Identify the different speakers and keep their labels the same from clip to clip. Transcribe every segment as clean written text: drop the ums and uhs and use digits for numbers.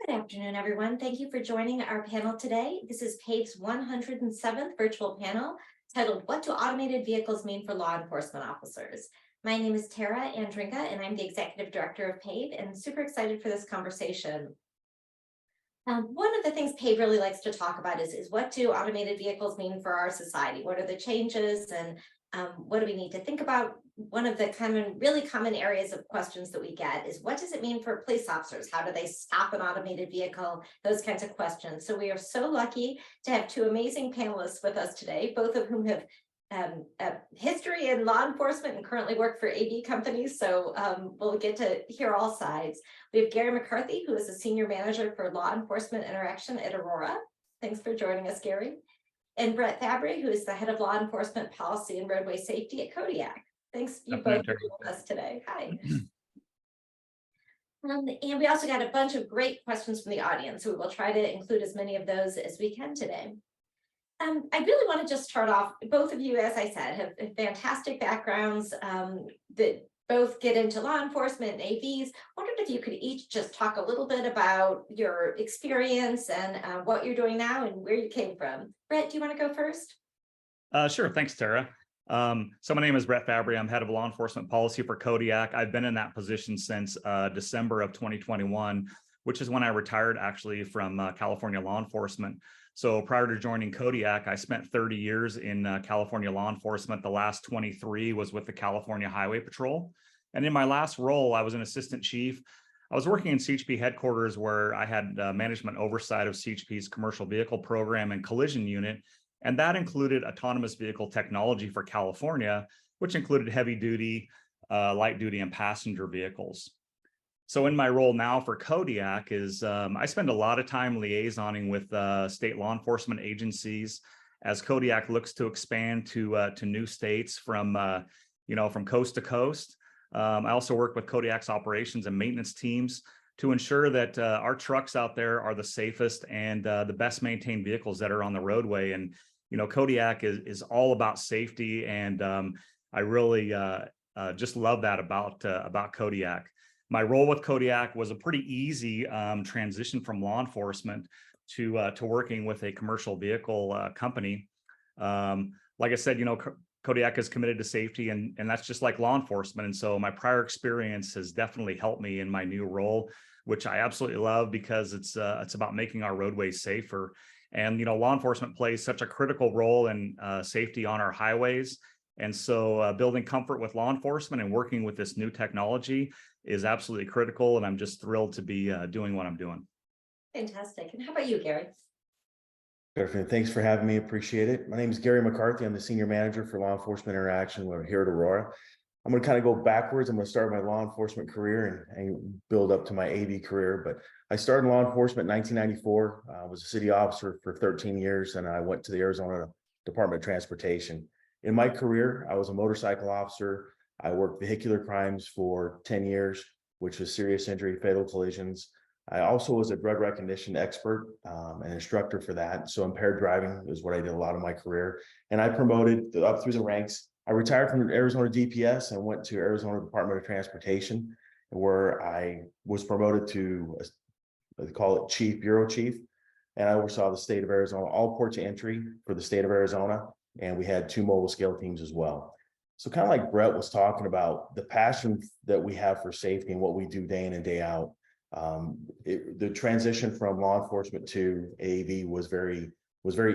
Speaker 1: Good afternoon, everyone. Thank you for joining our panel today. This is PAVE's 107th virtual panel titled, What do Automated Vehicles Mean for Law Enforcement Officers? My name is Tara Andringa, and I'm the Executive Director of PAVE, and super excited for this conversation. One of the things PAVE really likes to talk about is what do automated vehicles mean for our society? What are the changes and what do we need to think about? One of the really common areas of questions that we get is what does it mean for police officers? How do they stop an automated vehicle? Those kinds of questions. So we are so lucky to have two amazing panelists with us today, both of whom have history in law enforcement and currently work for AV companies. So we'll get to hear all sides. We have Gary McCarthy, who is a Senior Manager for Law Enforcement Interaction at Aurora. Thanks for joining us, Gary. And Brett Fabry, who is the Head of Law Enforcement Policy and Roadway Safety at Kodiak. Thanks you both for joining us today. Hi. And we also got a bunch of great questions from the audience, so we will try to include as many of those as we can today. I really want to just start off, both of you, as I said, have fantastic backgrounds that both get into law enforcement and AVs. Wondered if you could each just talk a little bit about your experience and what you're doing now and where you came from. Brett, do you want to go first?
Speaker 2: Sure. Thanks, Tara. So my name is Brett Fabry. I'm head of law enforcement policy for Kodiak. I've been in that position since December of 2021, which is when I retired actually from California law enforcement. So prior to joining Kodiak, I spent 30 years in California law enforcement. The last 23 was with the California Highway Patrol. And in my last role, I was an assistant chief. I was working in CHP headquarters where I had management oversight of CHP's commercial vehicle program and collision unit. And that included autonomous vehicle technology for California, which included heavy duty, light duty, and passenger vehicles. So in my role now for Kodiak is I spend a lot of time liaisoning with state law enforcement agencies as Kodiak looks to expand to new states from coast to coast. I also work with Kodiak's operations and maintenance teams to ensure that our trucks out there are the safest and the best maintained vehicles that are on the roadway. And Kodiak is all about safety, and I really just love that about Kodiak. My role with Kodiak was a pretty easy transition from law enforcement to working with a commercial vehicle company. Like I said, Kodiak is committed to safety, and that's just like law enforcement. And so my prior experience has definitely helped me in my new role, which I absolutely love because it's about making our roadways safer. And law enforcement plays such a critical role in safety on our highways. And so building comfort with law enforcement and working with this new technology is absolutely critical. And I'm just thrilled to be doing what I'm doing.
Speaker 1: Fantastic. And how about you, Gary?
Speaker 3: Perfect. Thanks for having me. Appreciate it. My name is Gary McCarthy. I'm the Senior Manager for Law Enforcement Interaction. We're here at Aurora. I'm going to kind of go backwards. I'm going to start my law enforcement career and build up to my AV career. But I started in law enforcement in 1994. I was a city officer for 13 years, and I went to the Arizona Department of Transportation. In my career, I was a motorcycle officer. I worked vehicular crimes for 10 years, which was serious injury, fatal collisions. I also was a drug recognition expert, and instructor for that. So impaired driving is what I did a lot of my career. And I promoted up through the ranks. I retired from Arizona DPS and went to Arizona Department of Transportation, where I was promoted to, they call it Chief, Bureau Chief. And I oversaw the state of Arizona, all ports of entry for the state of Arizona. And we had 2 mobile scale teams as well. So kind of like Brett was talking about, the passion that we have for safety and what we do day in and day out. The transition from law enforcement to AV was very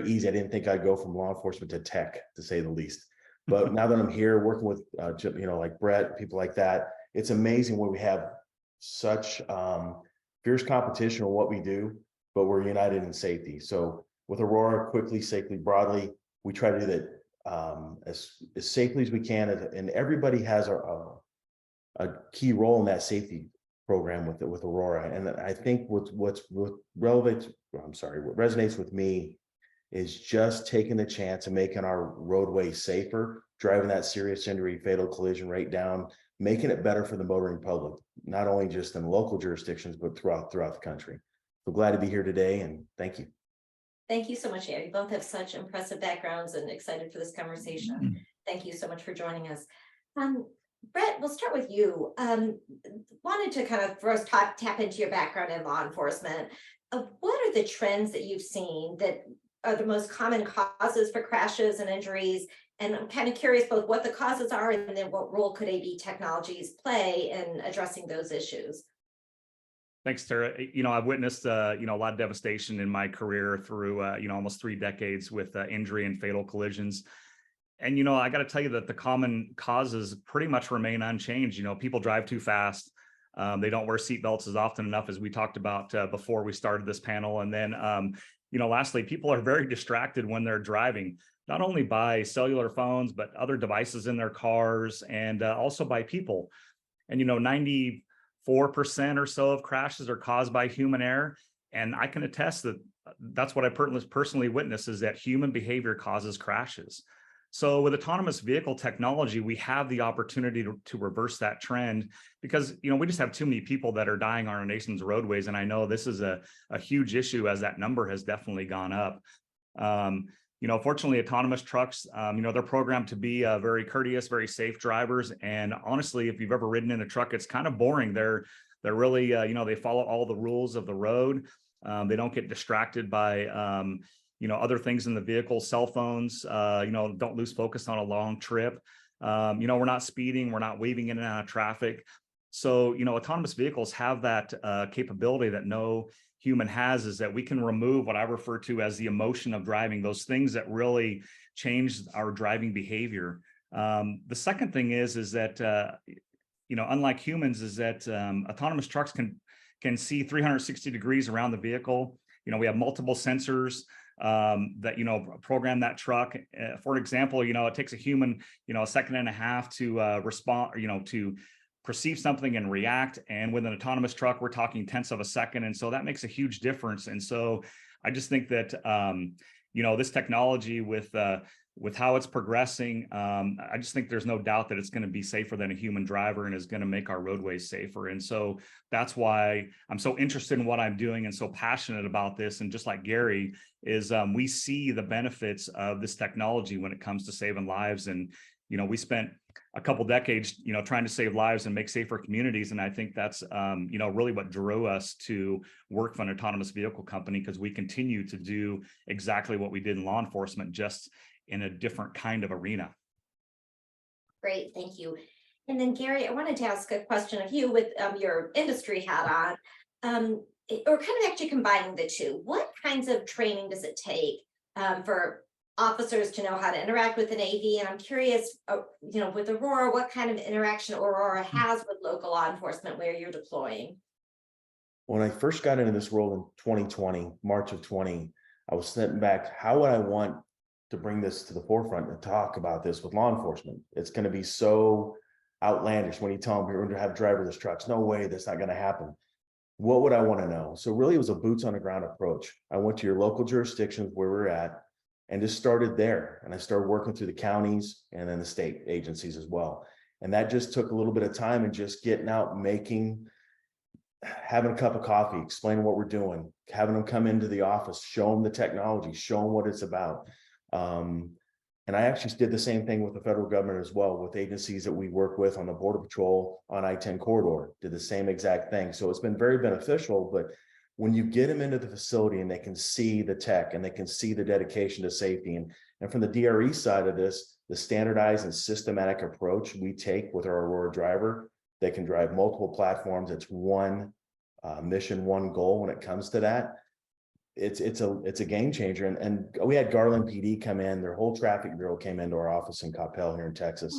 Speaker 3: easy. I didn't think I'd go from law enforcement to tech, to say the least. But now that I'm here working with, like Brett, people like that, it's amazing when we have such fierce competition on what we do, but we're united in safety. So with Aurora, quickly, safely, broadly, we try to do that as safely as we can. And everybody has a key role in that safety program with Aurora. And I think what resonates with me is just taking the chance of making our roadways safer, driving that serious injury, fatal collision rate down, making it better for the motoring public, not only just in local jurisdictions, but throughout the country. So glad to be here today, and thank you.
Speaker 1: Thank you so much, Gary. You both have such impressive backgrounds and excited for this conversation. Thank you so much for joining us. Brett, we'll start with you. Wanted to kind of first tap into your background in law enforcement. What are the trends that you've seen that are the most common causes for crashes and injuries? And I'm kind of curious both what the causes are and then what role could AV technologies play in addressing those issues?
Speaker 2: Thanks, Tara. I've witnessed, a lot of devastation in my career through, almost 3 decades with injury and fatal collisions. And, I got to tell you that the common causes pretty much remain unchanged. People drive too fast. They don't wear seatbelts as often enough as we talked about before we started this panel. And then, lastly, people are very distracted when they're driving, not only by cellular phones, but other devices in their cars and also by people. And, 94% or so of crashes are caused by human error. And I can attest that that's what I personally witness is that human behavior causes crashes. So with autonomous vehicle technology, we have the opportunity to reverse that trend because, we just have too many people that are dying on our nation's roadways. And I know this is a huge issue as that number has definitely gone up. Fortunately, autonomous trucks, they're programmed to be very courteous, very safe drivers. And honestly, if you've ever ridden in a truck, it's kind of boring. They're really, they follow all the rules of the road. They don't get distracted by, other things in the vehicle, cell phones, don't lose focus on a long trip. We're not speeding, we're not weaving in and out of traffic. So, autonomous vehicles have that capability that no human has, is that we can remove what I refer to as the emotion of driving, those things that really change our driving behavior. The second thing is that, unlike humans, is that autonomous trucks can see 360 degrees around the vehicle. We have multiple sensors that program that truck. For example, it takes a human a second and a half to respond, to perceive something and react, and with an autonomous truck we're talking tenths of a second, and so that makes a huge difference. And so I just think that this technology with how it's progressing, I just think there's no doubt that it's going to be safer than a human driver and is going to make our roadways safer. And so that's why I'm so interested in what I'm doing and so passionate about this. And just like Gary is, we see the benefits of this technology when it comes to saving lives. And, we spent a couple decades, trying to save lives and make safer communities. And I think that's, really what drew us to work for an autonomous vehicle company, because we continue to do exactly what we did in law enforcement, just in a different kind of arena.
Speaker 1: Great, thank you. And then Gary, I wanted to ask a question of you with your industry hat on, or kind of actually combining the two. What kinds of training does it take for officers to know how to interact with an AV? And I'm curious, with Aurora, what kind of interaction Aurora has with local law enforcement where you're deploying?
Speaker 3: When I first got into this role in 2020, March of 20, I was sitting back, how would I want to bring this to the forefront and talk about this with law enforcement? It's going to be so outlandish when you tell them you're going to have driverless trucks. No way, that's not going to happen. What would I want to know? So really, it was a boots on the ground approach. I went to your local jurisdictions where we're at and just started there. And I started working through the counties and then the state agencies as well. And that just took a little bit of time and just getting out, having a cup of coffee, explaining what we're doing, having them come into the office, show them the technology, show them what it's about. And I actually did the same thing with the federal government as well, with agencies that we work with on the Border Patrol on I-10 corridor, did the same exact thing. So it's been very beneficial, but when you get them into the facility and they can see the tech and they can see the dedication to safety, and from the DRE side of this, the standardized and systematic approach we take with our Aurora driver, they can drive multiple platforms. It's one mission, one goal when it comes to that. It's a game changer. And we had Garland PD come in, their whole traffic bureau came into our office in Coppell here in Texas.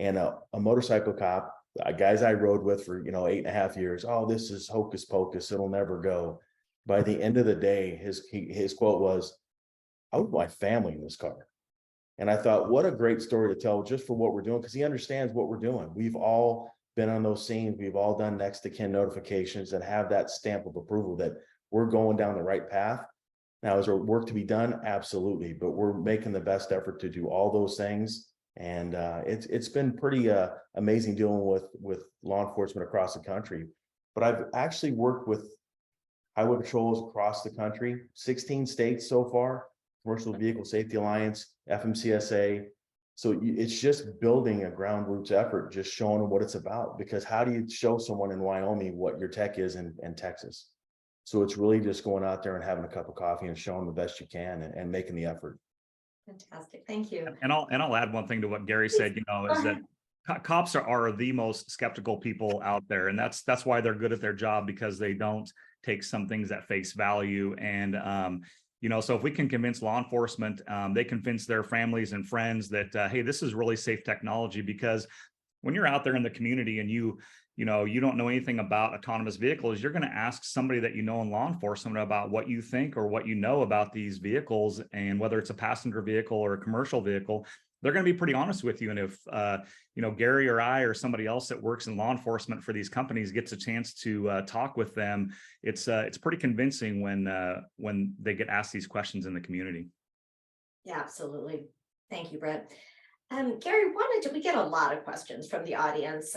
Speaker 3: And a motorcycle cop, guys I rode with for 8.5 years. Oh, this is hocus pocus, it'll never go. By the end of the day, his quote was, I would put my family in this car. And I thought, what a great story to tell just for what we're doing, because he understands what we're doing. We've all been on those scenes, we've all done next to kin notifications and have that stamp of approval that we're going down the right path. Now, is there work to be done? Absolutely, but we're making the best effort to do all those things. And it's been pretty amazing dealing with law enforcement across the country. But I've actually worked with highway patrols across the country, 16 states so far, Commercial Vehicle Safety Alliance, FMCSA, So it's just building a ground roots effort, just showing them what it's about. Because how do you show someone in Wyoming what your tech is in Texas? So it's really just going out there and having a cup of coffee and showing the best you can and making the effort.
Speaker 1: Fantastic. Thank you.
Speaker 2: And I'll add one thing to what Gary said, is that cops are the most skeptical people out there. And that's why they're good at their job, because they don't take some things at face value. And, so if we can convince law enforcement, they convince their families and friends that, hey, this is really safe technology. Because when you're out there in the community and you don't know anything about autonomous vehicles, you're going to ask somebody that you know in law enforcement about what you think or what you know about these vehicles, and whether it's a passenger vehicle or a commercial vehicle, they're going to be pretty honest with you. And if Gary or I or somebody else that works in law enforcement for these companies gets a chance to talk with them, it's pretty convincing when they get asked these questions in the community.
Speaker 1: Yeah, absolutely. Thank you, Brett. Gary, we get a lot of questions from the audience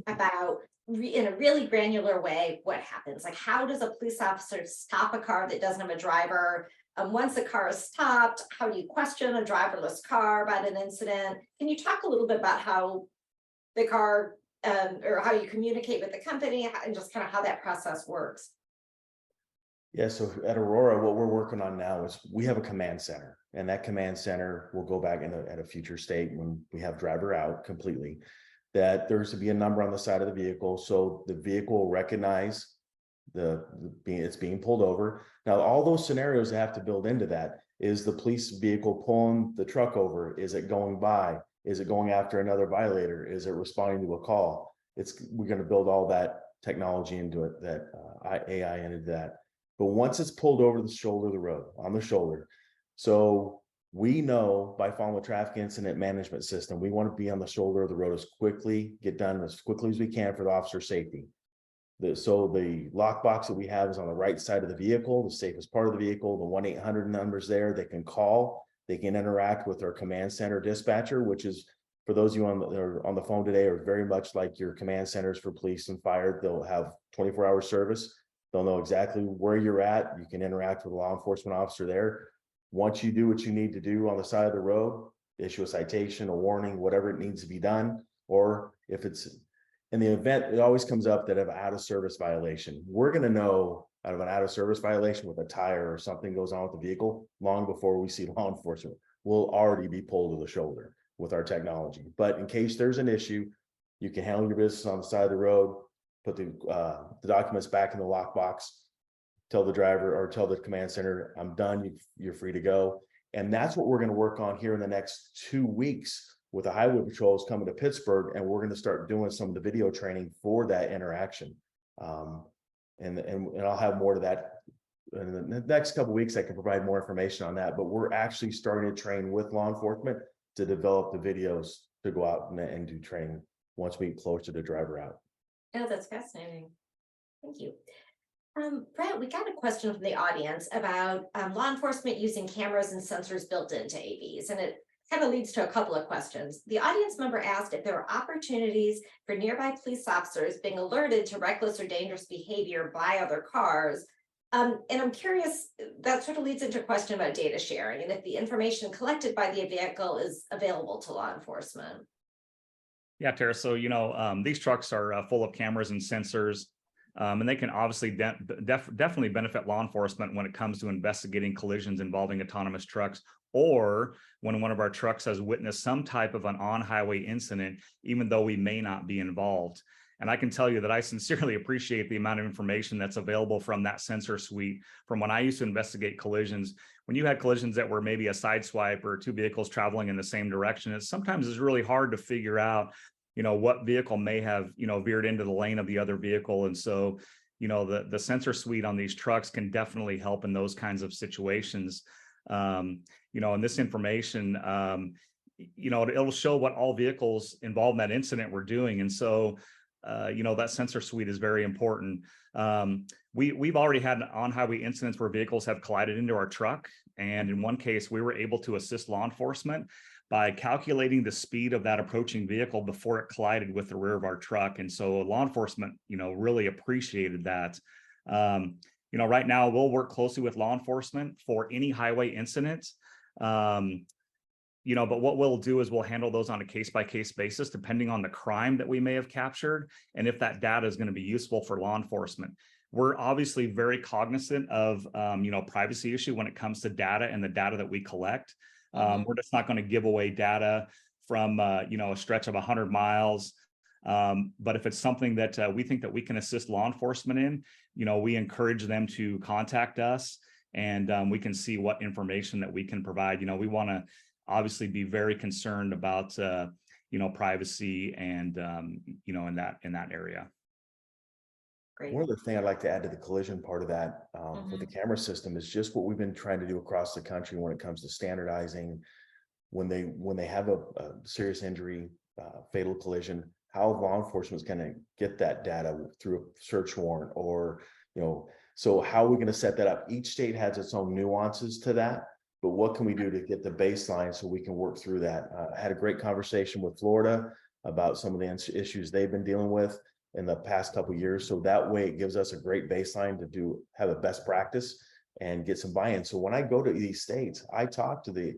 Speaker 1: about, in a really granular way, what happens. Like, how does a police officer stop a car that doesn't have a driver? Once the car is stopped, how do you question a driverless car about an incident? Can you talk a little bit about how the car, or how you communicate with the company, and just kind of how that process works?
Speaker 3: Yeah, so at Aurora, what we're working on now is we have a command center, and that command center will go back at a future state when we have driver out completely, that there's to be a number on the side of the vehicle. So the vehicle will recognize it's being pulled over. Now, all those scenarios they have to build into that is the police vehicle pulling the truck over. Is it going by? Is it going after another violator? Is it responding to a call? We're going to build all that technology into it, that AI into that. But once it's pulled over the shoulder of the road, on the shoulder, so we know by following the traffic incident management system, we want to be on the shoulder of the road get done as quickly as we can for the officer's safety. So the lockbox that we have is on the right side of the vehicle, the safest part of the vehicle. The 1-800 numbers there, they can call, they can interact with our command center dispatcher, which is, for those of you on the phone today, are very much like your command centers for police and fire. They'll have 24-hour service. They'll know exactly where you're at. You can interact with a law enforcement officer there. Once you do what you need to do on the side of the road, issue a citation, a warning, whatever it needs to be done. Or if it's in the event, it always comes up that of out of service violation. We're going to know out of an out of service violation with a tire or something goes on with the vehicle long before we see law enforcement. We'll already be pulled to the shoulder with our technology. But in case there's an issue, you can handle your business on the side of the road, put the documents back in the lockbox, tell the driver or tell the command center, I'm done, you're free to go. And that's what we're going to work on here in the next 2 weeks with the highway patrols coming to Pittsburgh. And we're going to start doing some of the video training for that interaction. And I'll have more to that in the next couple of weeks. I can provide more information on that, but we're actually starting to train with law enforcement to develop the videos to go out and do training once we get closer to driver out.
Speaker 1: Oh, that's fascinating. Thank you. Brett, we got a question from the audience about law enforcement using cameras and sensors built into AVs, and it kind of leads to a couple of questions. The audience member asked if there are opportunities for nearby police officers being alerted to reckless or dangerous behavior by other cars. And I'm curious, that sort of leads into a question about data sharing and if the information collected by the vehicle is available to law enforcement.
Speaker 2: Yeah, Tara. So, these trucks are full of cameras and sensors, and they can obviously definitely benefit law enforcement when it comes to investigating collisions involving autonomous trucks, or when one of our trucks has witnessed some type of an on-highway incident, even though we may not be involved. And I can tell you that I sincerely appreciate the amount of information that's available from that sensor suite. From when I used to investigate collisions, when you had collisions that were maybe a side swipe or two vehicles traveling in the same direction, it sometimes is really hard to figure out, what vehicle may have, veered into the lane of the other vehicle. And so, the sensor suite on these trucks can definitely help in those kinds of situations. And this information, it'll show what all vehicles involved in that incident were doing. And so, that sensor suite is very important. We've already had on-highway incidents where vehicles have collided into our truck. And in one case, we were able to assist law enforcement by calculating the speed of that approaching vehicle before it collided with the rear of our truck. And so law enforcement, really appreciated that. Right now, we'll work closely with law enforcement for any highway incidents. but what we'll do is we'll handle those on a case-by-case basis, depending on the crime that we may have captured, and if that data is going to be useful for law enforcement. We're obviously very cognizant of, privacy issue when it comes to data and the data that we collect. We're just not going to give away data from, a stretch of 100 miles. But if it's something that we think that we can assist law enforcement in, we encourage them to contact us, and we can see what information that we can provide. We want to obviously be very concerned about, privacy and, in that area.
Speaker 1: Great.
Speaker 3: One other thing I'd like to add to the collision part of that with the camera system is just what we've been trying to do across the country when it comes to standardizing when they have a serious injury, fatal collision, how law enforcement is going to get that data through a search warrant, or so how are we going to set that up? Each state has its own nuances to that, but what can we do to get the baseline so we can work through that? I had a great conversation with Florida about some of the issues they've been dealing with in the past couple of years. So that way it gives us a great baseline to have a best practice and get some buy-in. So when I go to these states, I talk to the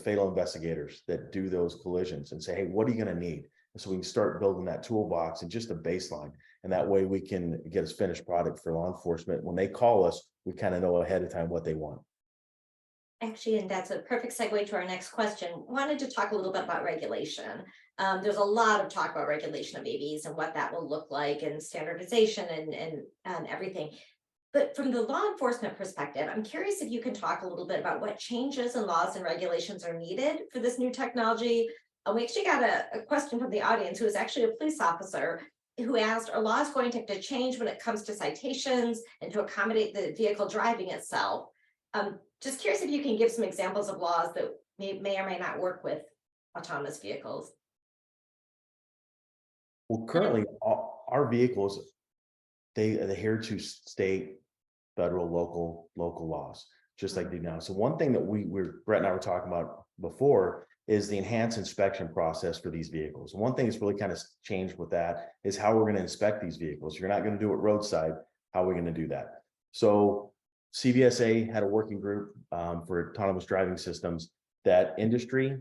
Speaker 3: fatal investigators that do those collisions and say, hey, what are you going to need? And so we can start building that toolbox and just a baseline. And that way we can get a finished product for law enforcement. When they call us, we kind of know ahead of time what they want.
Speaker 1: Actually, and that's a perfect segue to our next question. Wanted to talk a little bit about regulation. There's a lot of talk about regulation of AVs and what that will look like, and standardization and everything. But from the law enforcement perspective, I'm curious if you can talk a little bit about what changes in laws and regulations are needed for this new technology. We actually got a question from the audience who is actually a police officer who asked, are laws going to have to change when it comes to citations and to accommodate the vehicle driving itself? Just curious if you can give some examples of laws that may or may not work with autonomous vehicles.
Speaker 3: Well, currently our vehicles, they adhere to state, federal, local laws, just like they do now. So one thing that Brett and I were talking about before is the enhanced inspection process for these vehicles. One thing that's really kind of changed with that is how we're going to inspect these vehicles. You're not going to do it roadside. How are we going to do that? So CVSA had a working group for autonomous driving systems that industry,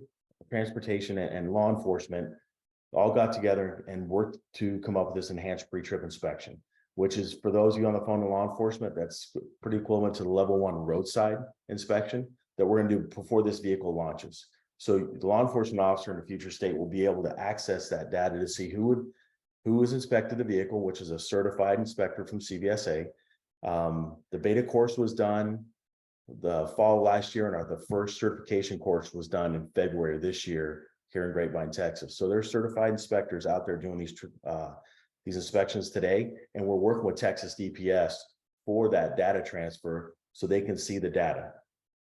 Speaker 3: transportation, and law enforcement all got together and worked to come up with this enhanced pre-trip inspection, which is, for those of you on the phone to law enforcement, that's pretty equivalent to the level 1 roadside inspection that we're going to do before this vehicle launches. So the law enforcement officer in a future state will be able to access that data to see who has inspected the vehicle, which is a certified inspector from CVSA. The beta course was done the fall of last year, and the first certification course was done in February this year here in Grapevine, Texas. So there's certified inspectors out there doing these inspections today, and we're working with Texas DPS for that data transfer so they can see the data.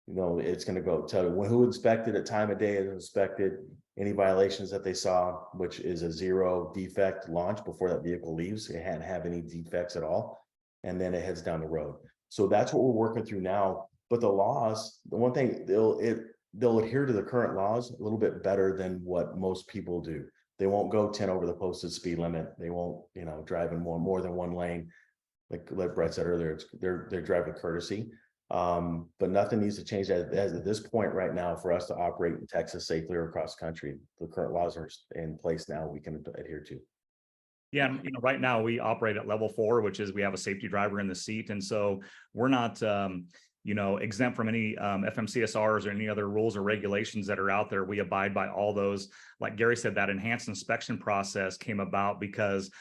Speaker 3: It's going to go tell you who inspected at time of day is inspected, any violations that they saw, which is a 0 defect launch before that vehicle leaves. It hadn't have any defects at all. And then it heads down the road. So that's what we're working through now. But the laws, the one thing, they'll adhere to the current laws a little bit better than what most people do. They won't go 10 over the posted speed limit. They won't, drive in more than one lane. Like Brett said earlier, they're driving courtesy. But nothing needs to change as at this point right now for us to operate in Texas safely or across country. The current laws are in place now, we can adhere to.
Speaker 2: Yeah, and right now we operate at level 4, which is we have a safety driver in the seat, and so we're not exempt from any FMCSRs or any other rules or regulations that are out there. We abide by all those. Like Gary said, that enhanced inspection process came about because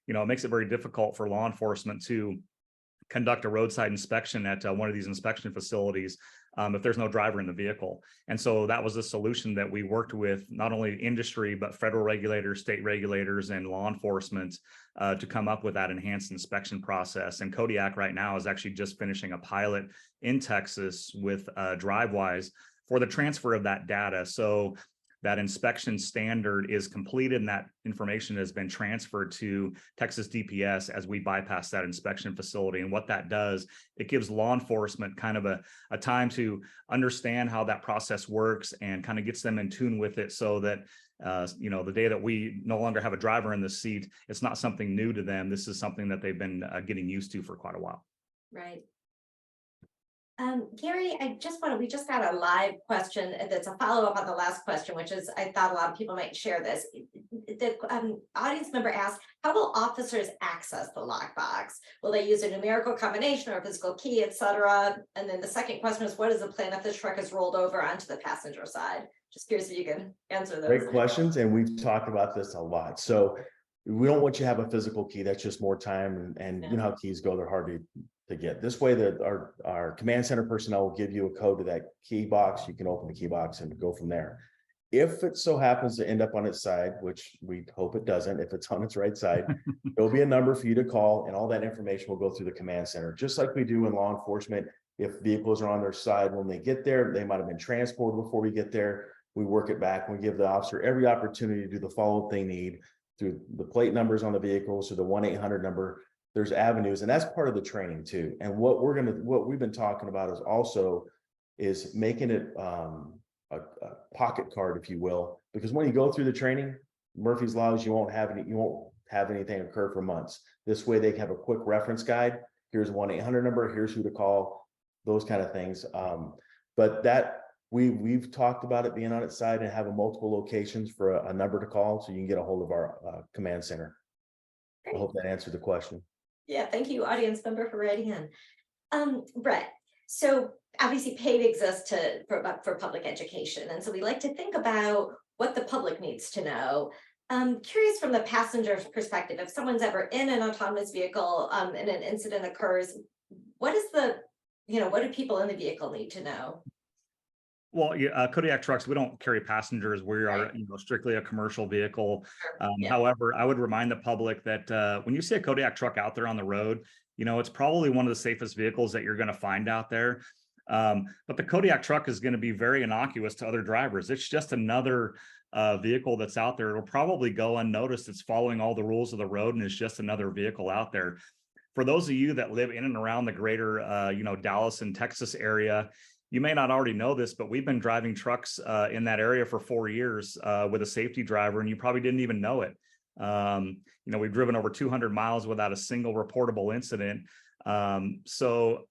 Speaker 2: it makes it very difficult for law enforcement to conduct a roadside inspection at one of these inspection facilities if there's no driver in the vehicle. And so that was the solution that we worked with not only industry, but federal regulators, state regulators, and law enforcement to come up with that enhanced inspection process. And Kodiak right now is actually just finishing a pilot in Texas with DriveWise for the transfer of that data. So that inspection standard is completed and that information has been transferred to Texas DPS as we bypass that inspection facility. And what that does, it gives law enforcement kind of a time to understand how that process works and kind of gets them in tune with it so that, the day that we no longer have a driver in the seat, it's not something new to them. This is something that they've been getting used to for quite a while.
Speaker 1: Right. Gary, we just got a live question that's a follow-up on the last question, which is, I thought a lot of people might share this. The audience member asked, how will officers access the lockbox? Will they use a numerical combination or a physical key, etc.? And then the second question is, what is the plan if the truck is rolled over onto the passenger side? Just curious if you can answer those.
Speaker 3: Great questions, and we've talked about this a lot. So we don't want you to have a physical key. That's just more time, and you know how keys go, they're hard to get. This way that our command center personnel will give you a code to that key box. You can open the key box and go from there. If it so happens to end up on its side, which we hope it doesn't, if it's on its right side, there'll be a number for you to call, and all that information will go through the command center, just like we do in law enforcement. If vehicles are on their side when they get there, they might have been transported before we get there. We work it back. We give the officer every opportunity to do the follow-up they need through the plate numbers on the vehicles or the 1-800 number. There's avenues, and that's part of the training too. And what we've been talking about is making it a pocket card, if you will, because when you go through the training, Murphy's Law is you won't have anything occur for months. This way they can have a quick reference guide. Here's a 1-800 number. Here's who to call. Those kind of things. But that. We've talked about it being on its side and having multiple locations for a number to call, so you can get a hold of our command center.
Speaker 1: Great.
Speaker 3: I hope that answered the question.
Speaker 1: Yeah, thank you, audience member, for writing in. Brett, so obviously PAVE exists for public education, and so we like to think about what the public needs to know. Curious from the passenger's perspective, if someone's ever in an autonomous vehicle and an incident occurs, what do people in the vehicle need to know?
Speaker 2: Well, yeah, Kodiak trucks, we don't carry passengers. We are, strictly a commercial vehicle. However, I would remind the public that when you see a Kodiak truck out there on the road, it's probably one of the safest vehicles that you're going to find out there. But the Kodiak truck is going to be very innocuous to other drivers. It's just another vehicle that's out there. It'll probably go unnoticed. It's following all the rules of the road, and it's just another vehicle out there. For those of you that live in and around the greater, Dallas and Texas area, you may not already know this, but we've been driving trucks in that area for 4 years with a safety driver, and you probably didn't even know it. We've driven over 200 miles without a single reportable incident. So,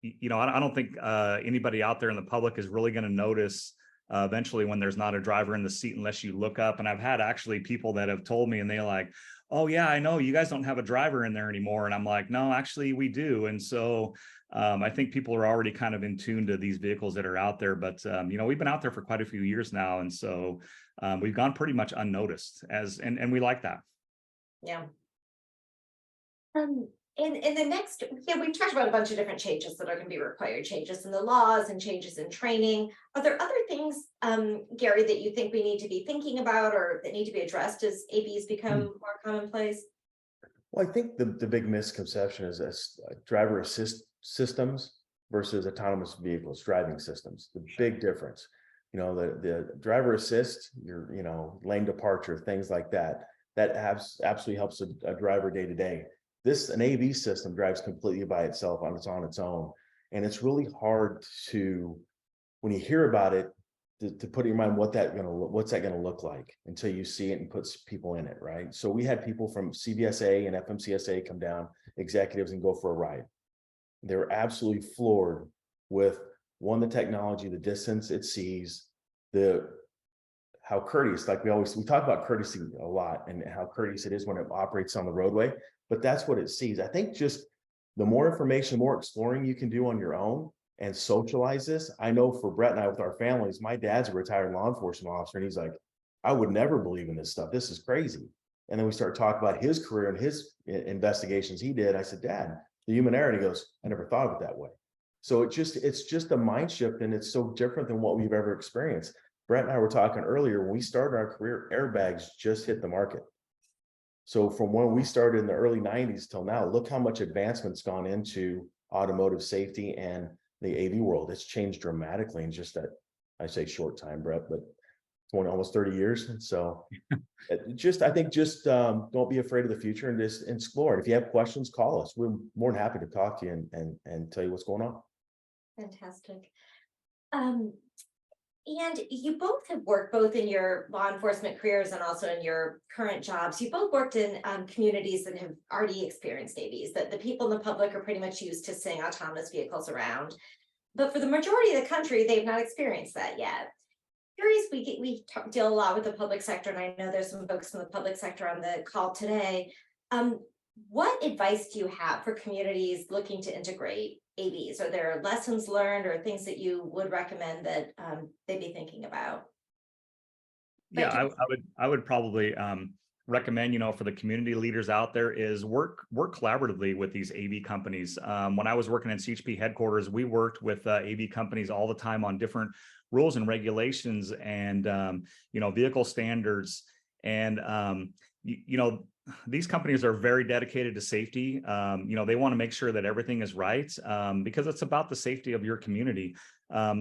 Speaker 2: I don't think anybody out there in the public is really going to notice eventually when there's not a driver in the seat unless you look up. And I've had actually people that have told me, and they're like, oh yeah, I know you guys don't have a driver in there anymore. And I'm like, no, actually we do. And so I think people are already kind of in tune to these vehicles that are out there, but we've been out there for quite a few years now. And so we've gone pretty much unnoticed and we like that.
Speaker 1: Yeah. In the next, we've talked about a bunch of different changes that are going to be required, changes in the laws and changes in training. Are there other things, Gary, that you think we need to be thinking about or that need to be addressed as AVs become more commonplace?
Speaker 3: Well, I think the big misconception is driver assist systems versus autonomous vehicles, driving systems. The big difference, the driver assist, your, lane departure, things like that absolutely helps a driver day to day. An AV system drives completely by itself on its own. And it's really hard to, when you hear about it, to put in your mind what's that going to look like until you see it and puts people in it, right? So we had people from CVSA and FMCSA come down, executives, and go for a ride. They were absolutely floored with the technology, the distance it sees, how courteous, like we talk about courtesy a lot and how courteous it is when it operates on the roadway, but that's what it sees. I think just the more information, more exploring you can do on your own and socialize this. I know for Brett and I with our families, my dad's a retired law enforcement officer, and he's like, I would never believe in this stuff. This is crazy. And then we start talking about his career and his investigations he did. I said, Dad, the human error. And he goes, I never thought of it that way. So it's just a mind shift, and it's so different than what we've ever experienced. Brett and I were talking earlier, when we started our career, airbags just hit the market. So from when we started in the early 90s till now, look how much advancement's gone into automotive safety and the AV world. It's changed dramatically in just that, I say short time, Brett, but almost 30 years. So I think don't be afraid of the future and just explore. And if you have questions, call us. We're more than happy to talk to you and tell you what's going on.
Speaker 1: Fantastic. And you both have worked both in your law enforcement careers and also in your current jobs. You both worked in communities that have already experienced AVs, that the people in the public are pretty much used to seeing autonomous vehicles around. but for the majority of the country, they've not experienced that yet. Curious, deal a lot with the public sector, and I know there's some folks in the public sector on the call today. What advice do you have for communities looking to integrate AVs? Are there lessons learned or things that you would recommend that they be thinking about?
Speaker 2: Yeah, I would probably recommend, for the community leaders out there is work collaboratively with these AV companies. When I was working in CHP headquarters, we worked with AV companies all the time on different rules and regulations and vehicle standards. And these companies are very dedicated to safety. They want to make sure that everything is right because it's about the safety of your community.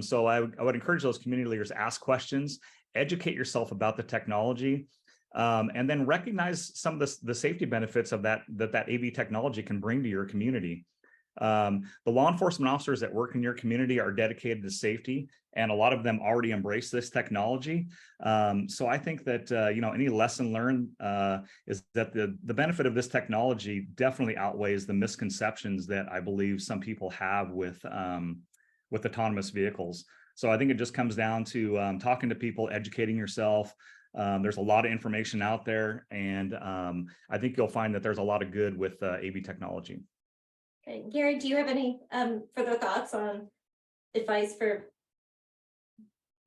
Speaker 2: So I would encourage those community leaders to ask questions, educate yourself about the technology, and then recognize some of the safety benefits of that AV technology can bring to your community. The law enforcement officers that work in your community are dedicated to safety, and a lot of them already embrace this technology. So I think that any lesson learned is that the benefit of this technology definitely outweighs the misconceptions that I believe some people have with autonomous vehicles. So I think it just comes down to talking to people, educating yourself. There's a lot of information out there, and I think you'll find that there's a lot of good with AV technology.
Speaker 1: Okay. Gary, do you have any further thoughts on advice for?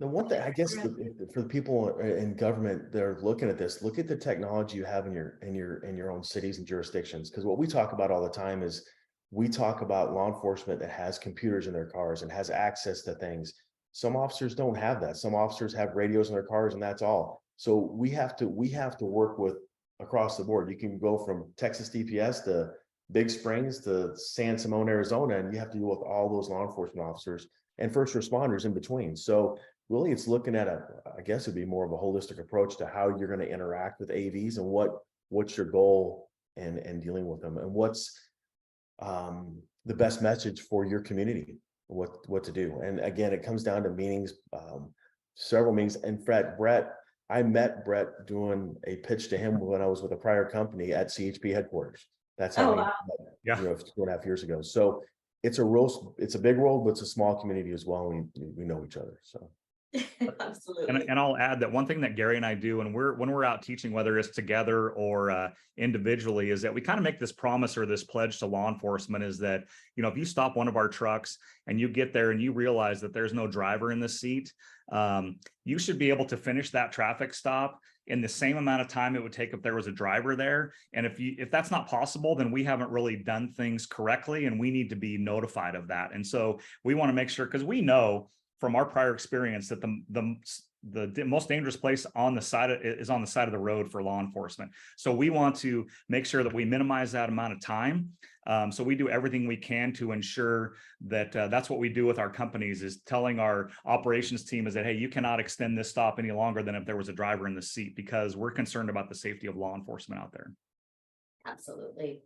Speaker 3: The one thing, I guess, for the people in government that are looking at this, look at the technology you have in your own cities and jurisdictions. Because what we talk about all the time is we talk about law enforcement that has computers in their cars and has access to things. Some officers don't have that. Some officers have radios in their cars, and that's all. So we have to work with across the board. You can go from Texas DPS to Big Springs to San Simon, Arizona, and you have to deal with all those law enforcement officers and first responders in between. So really, it's looking at I guess it'd be more of a holistic approach to how you're going to interact with AVs and what's your goal and dealing with them, and what's the best message for your community, what to do. And again, it comes down to meetings, several meetings. In fact, I met Brett doing a pitch to him when I was with a prior company at CHP headquarters. That's how
Speaker 1: wow.
Speaker 3: met, 2.5 years ago. So it's a big world, but it's a small community as well. And we know each other. So
Speaker 1: Absolutely.
Speaker 2: And I'll add that one thing that Gary and I do when we're out teaching, whether it's together or individually, is that we kind of make this promise or this pledge to law enforcement is that, if you stop one of our trucks and you get there and you realize that there's no driver in the seat, you should be able to finish that traffic stop in the same amount of time it would take if there was a driver there. And if that's not possible, then we haven't really done things correctly, and we need to be notified of that. And so we want to make sure, because we know from our prior experience that the most dangerous place is on the side of the road for law enforcement. So we want to make sure that we minimize that amount of time. So we do everything we can to ensure that that's what we do with our companies, is telling our operations team is that, hey, you cannot extend this stop any longer than if there was a driver in the seat, because we're concerned about the safety of law enforcement out there.
Speaker 1: Absolutely.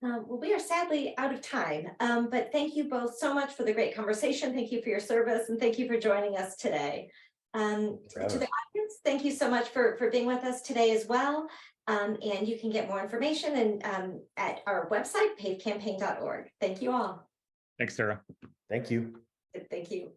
Speaker 1: Well, we are sadly out of time, but thank you both so much for the great conversation. Thank you for your service, and thank you for joining us today. To the audience, thank you so much for being with us today as well. And you can get more information at our website, pavecampaign.org. Thank you all.
Speaker 2: Thanks, Sarah.
Speaker 3: Thank you.
Speaker 1: Thank you.